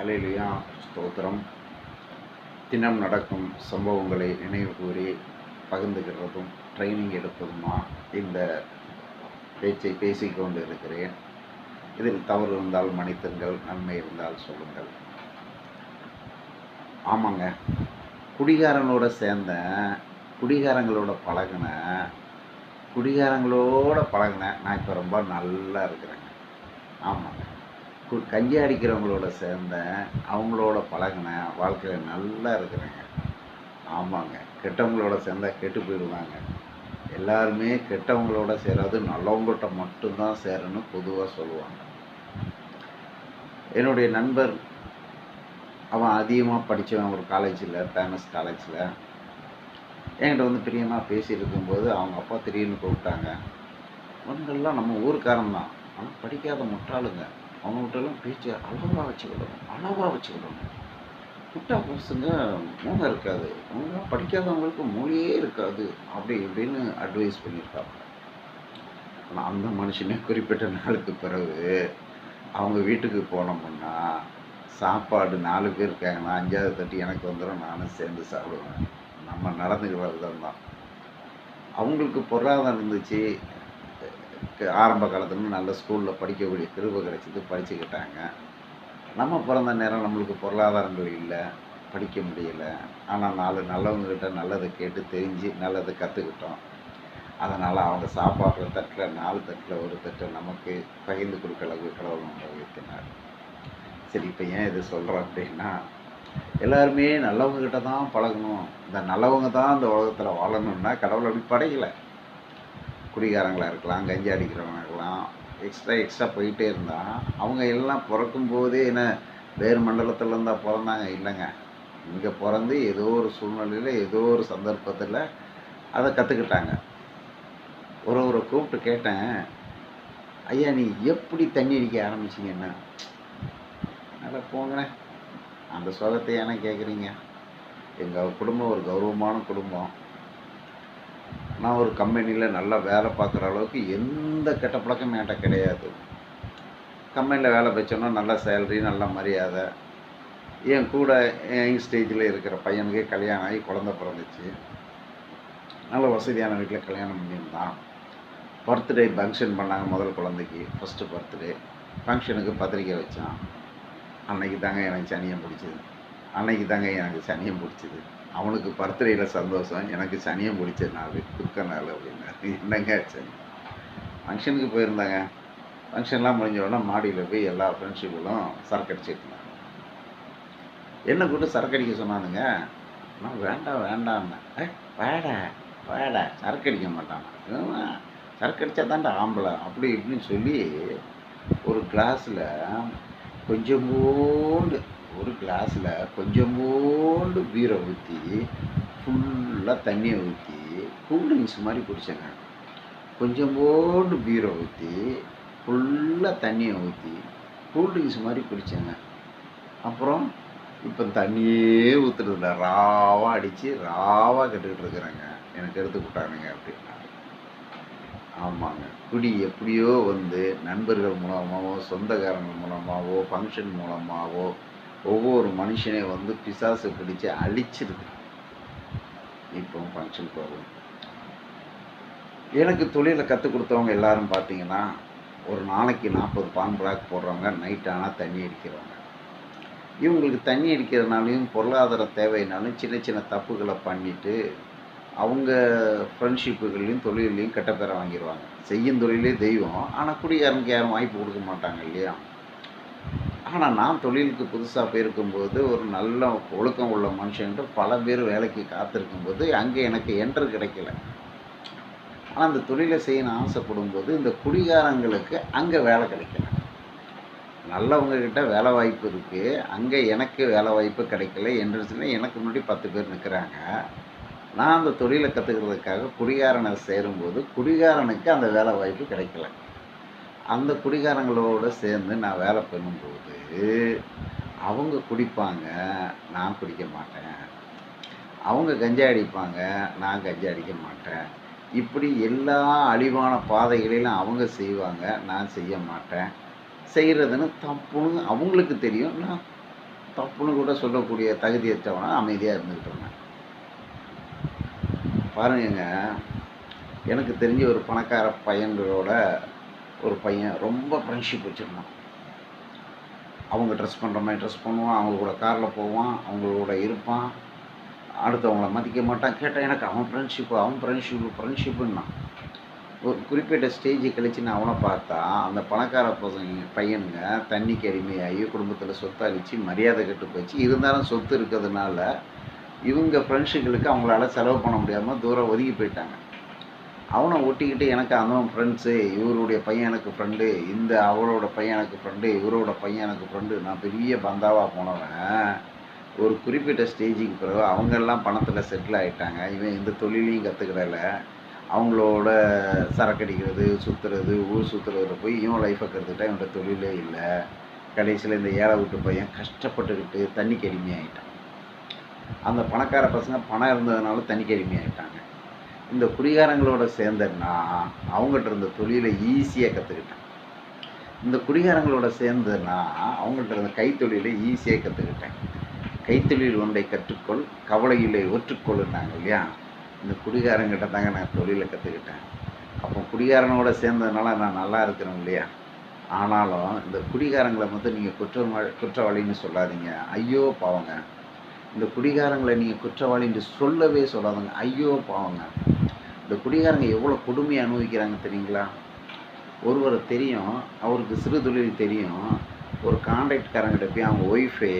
அல்லேலூயா, ஸ்தோத்திரம். தினம் நடக்கும் சம்பவங்களை நினைவு கூறி பகிர்ந்துகிறதும் ட்ரைனிங் எடுப்பதுமா இந்த பேச்சை பேசிக்கொண்டு இருக்கிறேன். இதில் தவறு இருந்தால் மன்னித்துங்கள், நன்மை இருந்தால் சொல்லுங்கள். ஆமாங்க, குடிகாரங்களோட சேர்ந்தேன், குடிகாரங்களோட பழகினேன். நான் இப்போ ரொம்ப நல்லா இருக்கிறேங்க. ஆமாங்க, கஞ்சி அடிக்கிறவங்களோட சேர்ந்தேன், அவங்களோட பழகினேன், வாழ்க்கையில் நல்லா இருக்கிறேங்க. ஆமாங்க, கெட்டவங்களோட சேர்ந்தால் கெட்டு போயிடுவாங்க. எல்லாருமே கெட்டவங்களோட சேராது, நல்லவங்கள்ட்ட மட்டும்தான் சேரன்னு பொதுவாக சொல்லுவாங்க. என்னுடைய நண்பர், அவன் அதிகமாக படித்தவன், ஒரு காலேஜில், ஃபேமஸ் காலேஜில் என்கிட்ட வந்து பிரியமாக பேசிகிட்டு இருக்கும்போது அவங்க அப்பா திடீர்னு கூப்பிட்டாங்க. அவங்கெல்லாம் நம்ம ஊருக்காரன் தான், ஆனால் படிக்காத முட்டாளுங்க. அவங்ககிட்டலாம் பேச்சு அளவாக வச்சுக்கிடணும். முட்டா பசங்க மூளை இருக்காது, அவங்க படிக்காதவங்களுக்கு மூளையே இருக்காது, அப்படி இப்படின்னு அட்வைஸ் பண்ணியிருக்காங்க. ஆனால் அந்த மனுஷனே குறிப்பிட்ட நாளுக்கு பிறகு அவங்க வீட்டுக்கு போனோம்னா சாப்பாடு 4 பேர் இருக்காங்கன்னா 5வது தட்டு எனக்கு வந்துடும், நானும் சேர்ந்து சாப்பிடுவேன். நம்ம நடந்துக்கிற விதம் தான். அவங்களுக்கு பொருளாதாரம் இருந்துச்சு, ஆரம்ப காலத்துலேருந்து நல்ல ஸ்கூலில் படிக்கக்கூடிய கிருபை கிடச்சிது, படிச்சுக்கிட்டாங்க. நம்ம பிறந்த நேரம் நம்மளுக்கு பொருளாதாரங்கள் இல்லை, படிக்க முடியலை. ஆனால் 4 நல்லவங்கக்கிட்ட நல்லதை கேட்டு தெரிஞ்சு நல்லதை கற்றுக்கிட்டோம். அதனால் அவங்க சாப்பாடுற தட்டில் 4 தட்டில் ஒரு தட்டை நமக்கு பகிர்ந்து கொடுக்க அளவுக்கு கடவுள் நம்மளை உயர்த்தினார். சரி, இப்போ ஏன் இது சொல்கிறோம் அப்படின்னா, எல்லாருமே நல்லவங்கக்கிட்ட தான் பழகணும், இந்த நல்லவங்க தான் இந்த உலகத்தில் வாழணும்னா கடவுள் அப்படி படையலை. குடிகாரங்களாக இருக்கலாம், கஞ்சி அடிக்கிறவங்க இருக்கலாம், எக்ஸ்ட்ரா போயிட்டே இருந்தால் அவங்க எல்லாம் பிறக்கும்போதே என்ன வேறு மண்டலத்தில் இருந்தால் பிறந்தாங்க? இல்லைங்க, இங்கே பிறந்து ஏதோ ஒரு சூழ்நிலையில் ஏதோ ஒரு சந்தர்ப்பத்தில் அதை கற்றுக்கிட்டாங்க. ஒருவரை கூப்பிட்டு கேட்டேன், ஐயா நீ எப்படி தண்ணி அடிக்க ஆரம்பிச்சிங்கன்னா? நல்லா போங்களேன், அந்த சுகத்தை ஏன்னா கேட்குறீங்க? எங்கள் குடும்பம் ஒரு கௌரவமான குடும்பம். நான் ஒரு கம்பெனியில் நல்லா வேலை பார்க்குற அளவுக்கு எந்த கெட்ட பழக்கமும் என்கிட்ட கிடையாது. கம்பெனியில் வேலை வச்சோன்னா நல்ல சேலரி, நல்ல மரியாதை. என் கூட யங் ஸ்டேஜில் இருக்கிற பையனுக்கே கல்யாணம் ஆகி குழந்த பிறந்துச்சு. நல்ல வசதியான வீட்டில் கல்யாணம் பண்ணியிருந்தான். பர்த்டே ஃபங்க்ஷன் பண்ணாங்க, முதல் குழந்தைக்கு ஃபஸ்ட்டு பர்த்டே ஃபங்க்ஷனுக்கு பத்திரிக்கை வச்சான். அன்னைக்கு தாங்க எனக்கு சனியம் பிடிச்சிது. அவனுக்கு பர்த்டேயில் சந்தோஷம், எனக்கு சனியம் பிடிச்ச நாள், துக்க நாள் அப்படின்னாரு. என்னங்க சனி? ஃபங்க்ஷனுக்கு போயிருந்தாங்க. ஃபங்க்ஷன்லாம் முடிஞ்ச உடனே மாடியில் போய் எல்லா ஃப்ரெண்ட்ஷிப்புகளும் சரக்கு அடிச்சிட்டு இருந்தாங்க. என்ன கூட்டு சரக்கு அடிக்க சொன்னானுங்க. நான் வேண்டாம்னேன். வேடா சரக்கு அடிக்க மாட்டான், சரக்கு அடித்தா தான்டா ஆம்பளை, அப்படி இப்படின்னு சொல்லி ஒரு கிளாஸில் கொஞ்சோண்டு பீரை ஊற்றி ஃபுல்லாக தண்ணியை ஊற்றி கூல்ட்ரிங்க்ஸ் மாதிரி குடித்தேங்க. கொஞ்சோண்டு பீரை ஊற்றி ஃபுல்லாக தண்ணியை ஊற்றி கூல்ட்ரிங்க்ஸ் மாதிரி குடித்தேங்க. அப்புறம் இப்போ தண்ணியே ஊற்றுறதில்ல, ராவாக அடித்து ராவாக கெட்டுக்கிட்டு இருக்கிறேங்க, எனக்கு எடுத்து விட்டானுங்க அப்படின்னா. ஆமாங்க, குடி எப்படியோ வந்து நண்பர்கள் மூலமாகவோ, சொந்தக்காரங்கள் மூலமாகவோ, ஃபங்க்ஷன் மூலமாகவோ ஒவ்வொரு மனுஷனே வந்து பிசாசு பிடிச்சி அழிச்சிருக்கு. இப்போ ஃபங்க்ஷன் போகும். எனக்கு தொழிலை கற்றுக் கொடுத்தவங்க எல்லாரும் பார்த்தீங்கன்னா, ஒரு நாளைக்கு 40 பான் பிளாக் போடுறவங்க, நைட் ஆனால் தண்ணி அடிக்கிறவங்க. இவங்களுக்கு தண்ணி அடிக்கிறதுனாலையும் பொருளாதார தேவைனாலும் சின்ன சின்ன தப்புகளை பண்ணிவிட்டு அவங்க ஃப்ரெண்ட்ஷிப்புகள்லையும் தொழிலையும் கெட்ட பேரை வாங்கிடுவாங்க. செய்யும் தொழிலே தெய்வம், ஆனால் குடிகாரனுக்கு யாரும் வாய்ப்பு கொடுக்க மாட்டாங்க இல்லையா? ஆனால் நான் தொழிலுக்கு புதுசாக போயிருக்கும்போது ஒரு நல்ல ஒழுக்கம் உள்ள மனுஷன்ட்டு பல பேர் வேலைக்கு காத்திருக்கும்போது அங்கே எனக்கு என்ட்ரு கிடைக்கல. ஆனால் அந்த தொழிலை செய்யணும் ஆசைப்படும்போது இந்த குடிகாரங்களுக்கு அங்கே வேலை கிடைக்கல. நல்லவங்கக்கிட்ட வேலை வாய்ப்பு இருக்குது, அங்கே எனக்கு வேலை வாய்ப்பு கிடைக்கல. என்ட்ரன்ஸில் எனக்கு முன்னாடி 10 பேர் நிற்கிறாங்க. நான் அந்த தொழிலை கற்றுக்கிறதுக்காக குடிகாரனை சேரும்போது குடிகாரனுக்கு அந்த வேலை வாய்ப்பு கிடைக்கல. அந்த குடிகாரங்களோடு சேர்ந்து நான் வேலை பண்ணும்போது அவங்க குடிப்பாங்க, நான் குடிக்க மாட்டேன். அவங்க கஞ்சா அடிப்பாங்க, நான் கஞ்சா அடிக்க மாட்டேன். இப்படி எல்லா அழிவான பாதைகளிலும் அவங்க செய்வாங்க, நான் செய்ய மாட்டேன். செய்கிறதுன்னு தப்புன்னு அவங்களுக்கு தெரியும், நான் தப்புன்னு கூட சொல்லக்கூடிய தகுதியற்றவனா அமைதியாக இருந்துக்கிட்டு இருந்தேன். பாருங்கங்க, எனக்கு தெரிஞ்ச ஒரு பணக்கார பையன்களோட ஒரு பையன் ரொம்ப ஃப்ரெண்ட்ஷிப் வச்சுருந்தான். அவங்க ட்ரெஸ் பண்ணுற மாதிரி ட்ரெஸ் பண்ணுவான், அவங்க கூட காரில் போவான், அவங்களோட இருப்பான், அடுத்தவங்கள மதிக்க மாட்டான். கேட்டால் எனக்கு அவன் ஃப்ரெண்ட்ஷிப்புன்னான். ஒரு குறிப்பிட்ட ஸ்டேஜ் கழிச்சு நான் அவனை பார்த்தா, அந்த பணக்கார பையனுங்க தண்ணிக்கு அடிமையாகி குடும்பத்தில் சொத்தை அழிச்சு மரியாதை கெட்டு போச்சு. இருந்தாலும் சொத்து இருக்கிறதுனால இவங்க ஃப்ரெண்ட்ஸுகளுக்கு அவங்களால செலவு பண்ண முடியாமல் தூரம் ஒதுங்கி போயிட்டாங்க. அவனை ஒட்டிக்கிட்டு எனக்கு அவன் ஃப்ரெண்ட்ஸு, இவருடைய பையன் எனக்கு ஃப்ரெண்டு, அவளோட பையன் எனக்கு ஃப்ரெண்டு, இவரோட பையன் எனக்கு ஃப்ரெண்டு, நான் பெரிய பந்தாவாக போனவன். ஒரு குறிப்பிட்ட ஸ்டேஜுக்கு பிறகு அவங்கெல்லாம் பணத்தில் செட்டில் ஆகிட்டாங்க. இவன் எந்த தொழிலையும் கற்றுக்கிடல. அவங்களோட சரக்கடிக்கிறது, சுற்றுறது, ஊர் சுற்றுறதுல போய் இவன் லைஃப்பை கற்றுக்கிட்டா இவன்கிட்ட தொழிலே இல்லை. கடைசியில் இந்த ஏழை வீட்டு பையன் கஷ்டப்பட்டுக்கிட்டு தண்ணிக்கு அடிமையாகிட்டான். அந்த பணக்கார பசங்க பணம் இருந்ததுனால தண்ணிக்கு அடிமையாகிட்டாங்க. இந்த குடிகாரங்களோட சேர்ந்தேன்னா அவங்ககிட்ட இருந்த தொழிலை ஈஸியாக கற்றுக்கிட்டேன். இந்த குடிகாரங்களோட சேர்ந்ததுன்னா அவங்கள்ட்ட இருந்த கைத்தொழிலை ஈஸியாக கற்றுக்கிட்டேன். கைத்தொழில் ஒன்றை கற்றுக்கொள், கவலையில்லை ஒற்றுக்கொள்ளுனாங்க இல்லையா? இந்த குடிகாரங்கிட்ட தாங்க நான் தொழிலை கற்றுக்கிட்டேன். அப்போ குடிகாரனோட சேர்ந்ததுனால நான் நல்லா இருக்கிறேன் இல்லையா? ஆனாலும் இந்த குடிகாரங்களை நீங்கள் குற்றவாளின்னு சொல்லாதீங்க, ஐயோ பாவங்க. இந்த குடிகாரங்களை நீங்கள் குற்றவாளின்னு சொல்லவே சொல்லாதுங்க, ஐயோ பாவங்க. இந்த குடிகாரங்க எவ்வளோ கொடுமையை அனுபவிக்கிறாங்க தெரியுங்களா? ஒருவரை தெரியும், அவருக்கு சிறு தொழில் தெரியும், ஒரு கான்ட்ராக்ட்காரங்கிட்ட போய் அவங்க ஒய்ஃபே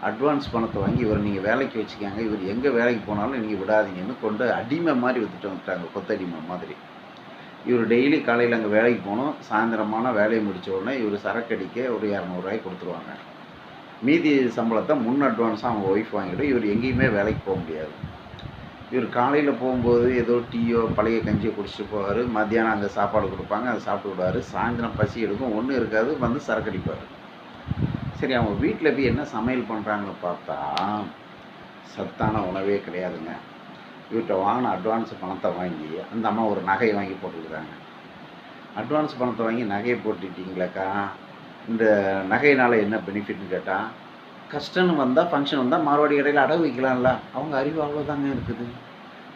அட்வான்ஸ் பணத்தை வாங்கி இவர் நீங்கள் வேலைக்கு வச்சுக்காங்க, இவர் எங்கே வேலைக்கு போனாலும் நீங்கள் விடாதீங்கன்னு கொண்டு அடிமை மாதிரி விற்றுட்டு வந்துட்டாங்க, கொத்தடிமை மாதிரி. இவர் டெய்லி காலையில் அங்கே வேலைக்கு போகணும், சாயந்தரமான வேலையை முடித்த உடனே இவர் சரக்கடிக்க ஒரு 200 ரூபாய் கொடுத்துருவாங்க. மீதி சம்பளத்தை முன் அட்வான்ஸாக அவங்க ஒய்ஃப் வாங்கிட்டு இவர் எங்கேயுமே வேலைக்கு போக முடியாது. இவர் காலையில் போகும்போது ஏதோ டீயோ பழைய கஞ்சியோ குடிச்சிட்டு போவார், மத்தியானம் அங்கே சாப்பாடு கொடுப்பாங்க, அதை சாப்பிட்டு விடுவார், சாயந்தரம் பசி எடுக்கும், ஒன்றும் இருக்காது, வந்து சரக்கடிப்பார். சரி, அவங்க வீட்டில் போய் என்ன சமையல் பண்ணுறாங்கன்னு பார்த்தா சத்தான உணவே கிடையாதுங்க. இவர்கிட்ட வாங்கின அட்வான்ஸ் பணத்தை வாங்கி அந்த அம்மா ஒரு நகையை வாங்கி போட்டுக்கிறாங்க. அட்வான்ஸ் பணத்தை வாங்கி நகையை போட்டுட்டிங்களாக்கா, இந்த நகையினால் என்ன பெனிஃபிட்னு கேட்டால், கஷ்டம்னு வந்தால் ஃபங்க்ஷன் வந்தால் மார்வாடி கடையில் அடகு வைக்கலாம்ல. அவங்க அறிவு அவ்வளோதாங்க இருக்குது.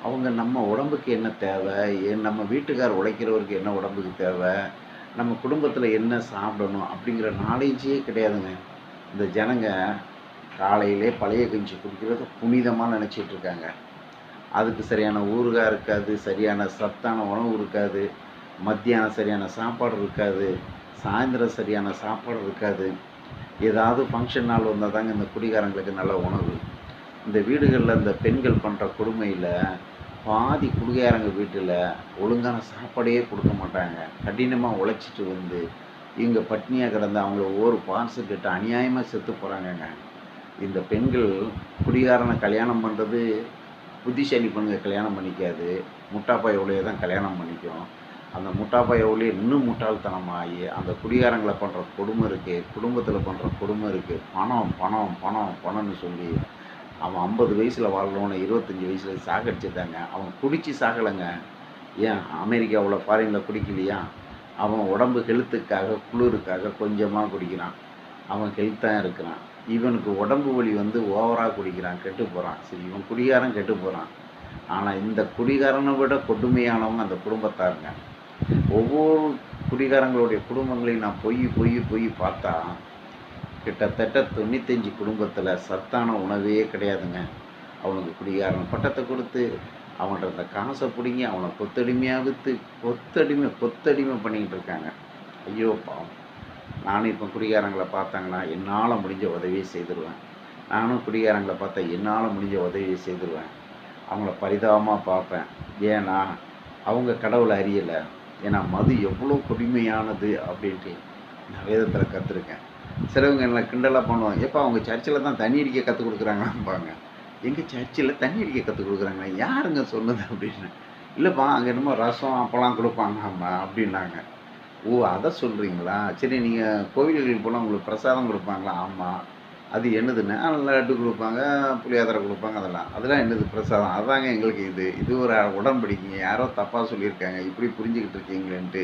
அவங்க நம்ம உடம்புக்கு என்ன தேவை, நம்ம வீட்டுக்கார் உழைக்கிறவருக்கு என்ன உடம்புக்கு தேவை, நம்ம குடும்பத்தில் என்ன சாப்பிடணும் அப்படிங்கிற நாலேஜே கிடையாதுங்க. இந்த ஜனங்க காலையிலே பழைய கஞ்சி குடிக்கிறத புனிதமாக நினச்சிட்டு இருக்காங்க. அதுக்கு சரியான ஊறுகாய் இருக்காது, சரியான சத்தான உணவு இருக்காது, மத்தியானம் சரியான சாப்பாடு இருக்காது, சாயந்தரம் சரியான சாப்பாடு இருக்காது. ஏதாவது ஃபங்க்ஷன் நாள் வந்தால் தாங்க இந்த குடிகாரங்களுக்கு நல்ல உணவு. இந்த வீடுகளில் இந்த பெண்கள் பண்ணுற கொடுமையில் பாதி குடிகாரங்க வீட்டில் ஒழுங்கான சாப்பாடையே கொடுக்க மாட்டாங்க. கடினமாக உழைச்சிட்டு வந்து இவங்க பட்னியாக கிடந்து அவங்கள ஒவ்வொரு பார்சு கிட்ட அநியாயமாக செத்து போகிறாங்கங்க. இந்த பெண்கள் குடிகாரனை கல்யாணம் பண்ணுறது புத்திசாலி பண்ணுங்க கல்யாணம் பண்ணிக்காது, முட்டாப்பாய் எவ்வளோ தான் கல்யாணம் பண்ணிக்கும். அந்த முட்டாப்பாய் எவ்வளோ இன்னும் முட்டாள்தனமாகி அந்த குடிகாரங்களை பண்ணுற கொடுமை இருக்குது, குடும்பத்தில் பண்ணுற கொடுமை இருக்குது. பணம் பணம் பணம் பணம்னு சொல்லி அவன் 50 வயசில் வாழ்றவனை 25 வயசில் சாகடிச்சிட்டாங்க. அவன் குடித்து சாகலைங்க. ஏன் அமெரிக்காவில் ஃபாரினில் குடிக்கலையா? அவன் உடம்பு ஹெல்த்துக்காக குளிருக்காக கொஞ்சமாக குடிக்கிறான், அவன் ஹெல்த்தாக இருக்கிறான். இவனுக்கு உடம்பு வலி வந்து ஓவராக குடிக்கிறான், கெட்டு போகிறான். சரி, இவன் குடிகாரன் கெட்டு போகிறான். ஆனால் இந்த குடிகாரனை விட கொடுமையானவங்க அந்த குடும்பத்தாருங்க. ஒவ்வொரு குடிகாரங்களுடைய குடும்பங்களையும் நான் போய் பார்த்தா கிட்டத்தட்ட 95 குடும்பத்தில் சத்தான உணவே கிடையாதுங்க. அவனுக்கு குடிகாரன் பட்டத்தை கொடுத்து அவன்கிட்ட அந்த காசை பிடிங்கி அவனை கொத்தடிமையாக விற்று கொத்தடிமை பண்ணிக்கிட்டு இருக்காங்க. ஐயோ பாவம். நானும் இப்போ குடிகாரங்களை பார்த்தாங்கன்னா என்னால் முடிஞ்ச உதவியை செய்திருவேன். நானும் குடிகாரங்களை பார்த்தா என்னால் முடிஞ்ச உதவியை செய்திருவேன். அவங்கள பரிதாபமாக பார்ப்பேன். ஏன்னா அவங்க கடவுளை அறியலை. ஏன்னா மது எவ்வளோ கொடுமையானது அப்படின்ட்டு நான் வேதத்தில் கற்றுருக்கேன். சிலவங்க என்ன கிண்டலாக பண்ணுவாங்க, எப்போ அவங்க சர்ச்சில் தான் தண்ணி அடிக்க கற்றுக் கொடுக்குறாங்களாம்பாங்க. எங்கள் சர்ச்சில் தண்ணி அடிக்க கற்றுக் கொடுக்குறாங்க, யாருங்க சொன்னது அப்படின்னு. இல்லைப்பா, அங்கே என்னமோ ரசம் அப்போலாம் கொடுப்பாங்க அம்மா அப்படின்னாங்க. ஓ, அதை சொல்கிறீங்களா? சரி, நீங்கள் கோவில்களுக்கு போனால் உங்களுக்கு பிரசாதம் கொடுப்பாங்களா? ஆமாம். அது என்னதுன்னா லட்டு கொடுப்பாங்க, புளியோதரை கொடுப்பாங்க, அதெல்லாம் என்னது பிரசாதம்? அதாங்க எங்களுக்கு இது ஒரு உடன்படிக்கைங்க. யாரோ தப்பாக சொல்லியிருக்காங்க, இப்படி புரிஞ்சுக்கிட்டு இருக்கீங்களேன்ட்டு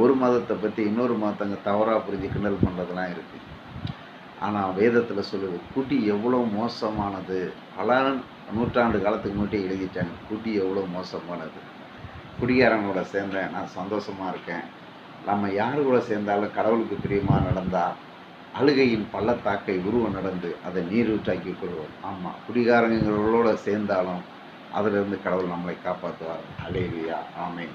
ஒரு மதத்தை பற்றி இன்னொரு மதத்தங்க தவறாக புரிஞ்சு கிண்டல் பண்ணுறதுலாம் இருக்குது. ஆனால் வேதத்தில் சொல்லுது குடி எவ்வளோ மோசமானது. பல நூற்றாண்டு காலத்துக்கு முன்னாடி எழுதிட்டாங்க. குடி எவ்வளோ மோசமானது. குடிகாரங்களோட சேர்ந்தேன் நான் சந்தோஷமாக இருக்கேன். நம்ம யார் கூட சேர்ந்தாலும் கடவுளுக்கு பிரியமாக நடந்தால் அழுகையின் பள்ளத்தாக்கை உருவம் நடந்து அதை நீரூற்றாக்கி கொள்வோம். ஆமாம், குடிகாரங்களோட சேர்ந்தாலும் அதிலிருந்து கடவுள் நம்மளை காப்பாற்றுவார். அல்லேலூயா, ஆமென்.